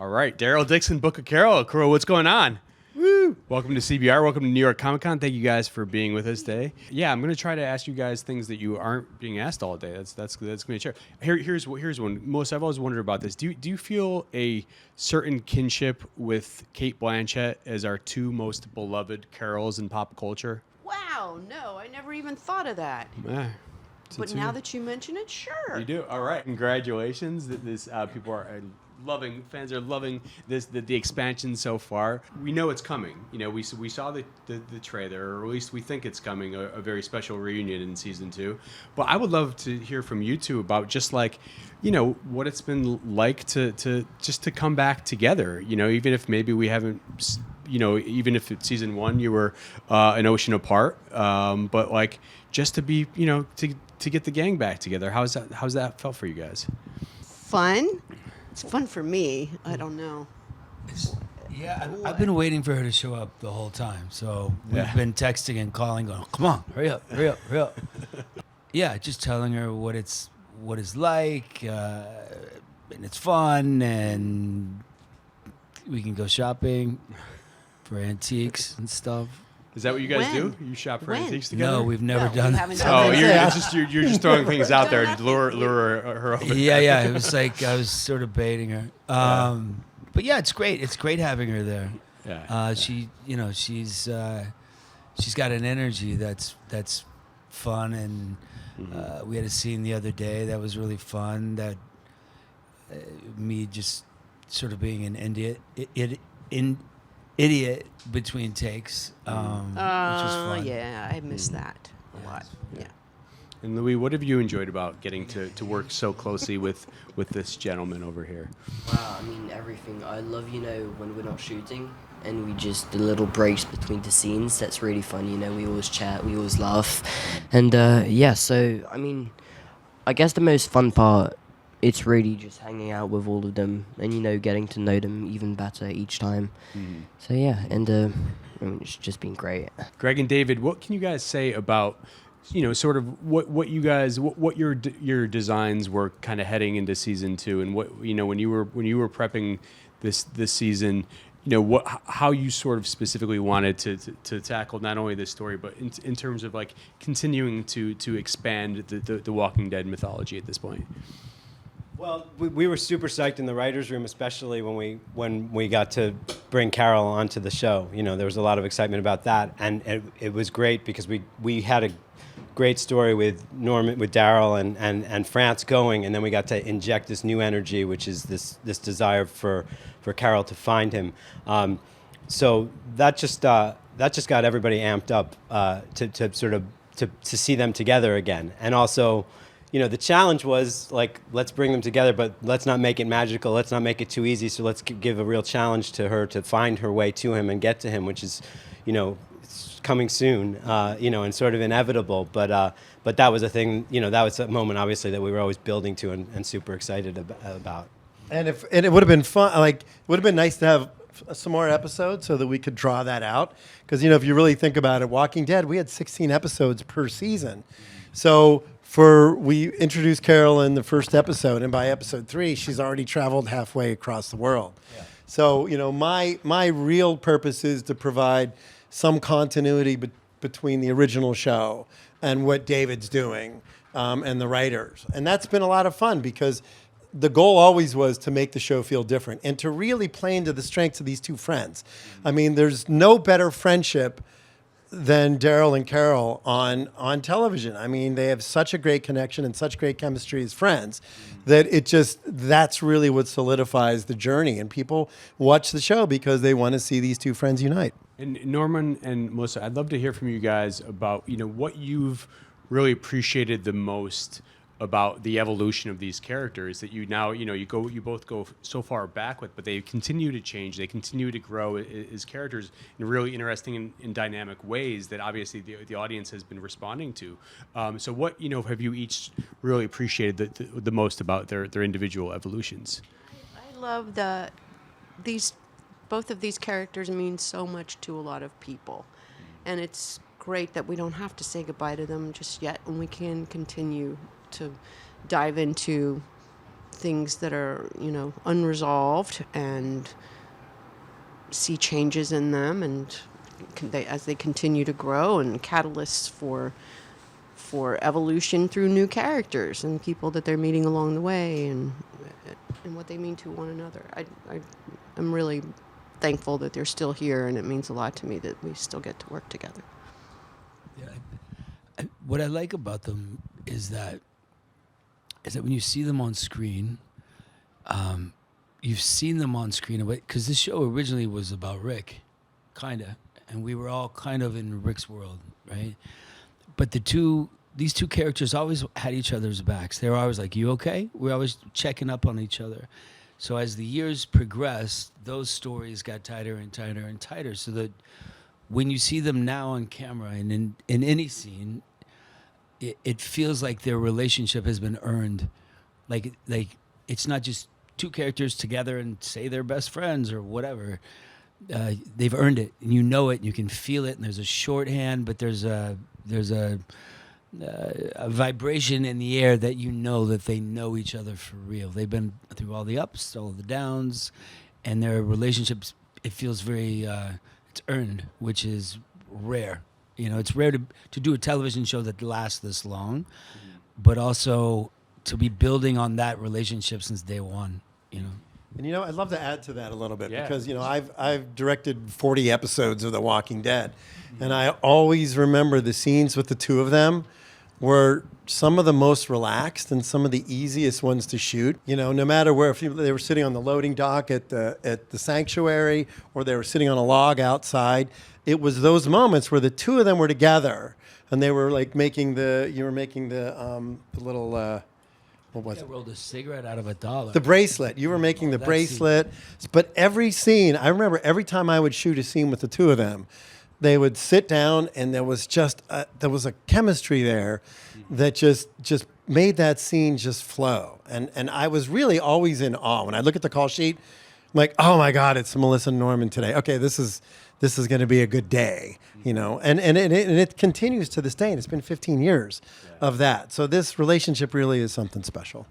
All right, Daryl Dixon, Book of Carol. Carol, what's going on? Woo! Welcome to CBR. Welcome to New York Comic Con. Thank you guys for being with us today. Yeah, I'm going to try to ask you guys things that you aren't being asked all day. That's going to be a chair. Here's one. Melissa, I've always wondered about this. Do you feel a certain kinship with Cate Blanchett as our two most beloved Carols in pop culture? Wow, no, I never even thought of that. But now that you mention it, sure. You do? All right. Congratulations. This people are fans are loving the expansion so far. We know it's coming. You know, we saw the trailer, or at least we think it's coming, a very special reunion in season 2. But I would love to hear from you two about just like, you know, what it's been like to come back together. You know, even if maybe we haven't, you know, even if it's season 1 you were an ocean apart, but like just to be, you know, to get the gang back together. How's that felt for you guys? Fun? It's fun for me. I don't know. I've been waiting for her to show up the whole time. So we've been texting and calling, going, "Come on, hurry up." Yeah, just telling her what it's like, and it's fun, and we can go shopping for antiques and stuff. Is that what you guys do? You shop for antiques together? No, we've never done that. Oh, you're just throwing things out there to lure her over. Yeah. It was like I was sort of baiting her. But yeah, it's great. It's great having her there. Yeah. She's got an energy that's fun, and we had a scene the other day that was really fun. That me just sort of being an idiot between takes, which was fun. Yeah, I miss that a lot. Yeah. And Louis, what have you enjoyed about getting to work so closely with this gentleman over here? Wow, I mean, everything. I love, you know, when we're not shooting and we just, the little breaks between the scenes, that's really fun, you know, we always chat, we always laugh. And so, I mean, I guess the most fun part, it's really just hanging out with all of them and, you know, getting to know them even better each time. Mm-hmm. So, yeah, and I mean, it's just been great. Greg and David, what can you guys say about, you know, sort of what your designs were kind of heading into season 2, and what, you know, when you were prepping this season, you know, how you sort of specifically wanted to tackle not only this story, but in terms of like continuing to expand the Walking Dead mythology at this point? Well, we were super psyched in the writers' room, especially when we got to bring Carol onto the show. You know, there was a lot of excitement about that, and it was great because we had a great story with Norman, with Daryl and France going, and then we got to inject this new energy, which is this desire for Carol to find him. So that just got everybody amped up to see them together again, and also, you know, the challenge was like, let's bring them together, but let's not make it magical. Let's not make it too easy. So let's give a real challenge to her to find her way to him and get to him, which is, you know, coming soon, you know, and sort of inevitable. But that was a thing, you know, that was a moment, obviously, that we were always building to and super excited about. And it would have been fun, like, it would have been nice to have some more episodes so that we could draw that out. Because, you know, if you really think about it, Walking Dead, we had 16 episodes per season. So we introduced Carol in the first episode, and by episode 3, she's already traveled halfway across the world. Yeah. So, you know, my real purpose is to provide some continuity between the original show and what David's doing, and the writers. And that's been a lot of fun because the goal always was to make the show feel different and to really play into the strengths of these two friends. I mean, there's no better friendship than Daryl and Carol on television. I mean, they have such a great connection and such great chemistry as friends that that's really what solidifies the journey. And people watch the show because they want to see these two friends unite. And Norman and Melissa, I'd love to hear from you guys about, you know, what you've really appreciated the most about the evolution of these characters that you now, you know, you both go so far back with, but they continue to change, they continue to grow as characters in really interesting and dynamic ways that obviously the audience has been responding to. So what, you know, have you each really appreciated the most about their individual evolutions? I love both of these characters mean so much to a lot of people, and it's great that we don't have to say goodbye to them just yet, and we can continue to dive into things that are, unresolved, and see changes in them, and as they continue to grow, and catalysts for evolution through new characters and people that they're meeting along the way, and what they mean to one another. I'm really thankful that they're still here, and it means a lot to me that we still get to work together. Yeah, what I like about them is that when you see them on screen, you've seen them on screen, because this show originally was about Rick, kind of, and we were all kind of in Rick's world, right? But these two characters always had each other's backs. They were always like, "You okay?" We're always checking up on each other. So as the years progressed, those stories got tighter and tighter and tighter, so that when you see them now on camera and in any scene, it feels like their relationship has been earned. Like it's not just two characters together and say they're best friends or whatever. They've earned it, and you know it, and you can feel it. And there's a shorthand, but there's a vibration in the air that you know that they know each other for real. They've been through all the ups, all the downs, and their relationships, it feels very, it's earned, which is rare. It's rare to do a television show that lasts this long, but also to be building on that relationship since day one, And I'd love to add to that a little bit, Yeah. because I've directed 40 episodes of The Walking Dead, and I always remember the scenes with the two of them were some of the most relaxed and some of the easiest ones to shoot. No matter where, if they were sitting on the loading dock at the sanctuary, or they were sitting on a log outside, it was those moments where the two of them were together, and they were like making the little. What was I it? rolled a cigarette out of a dollar. The bracelet. You were making the that bracelet. But every scene, I remember every time I would shoot a scene with the two of them, they would sit down, and there was a chemistry there that just made that scene just flow. And I was really always in awe. When I look at the call sheet, I'm like, oh my God, it's Melissa and Norman today. Okay, this is going to be a good day, And it continues to this day, and it's been 15 years of that. So this relationship really is something special.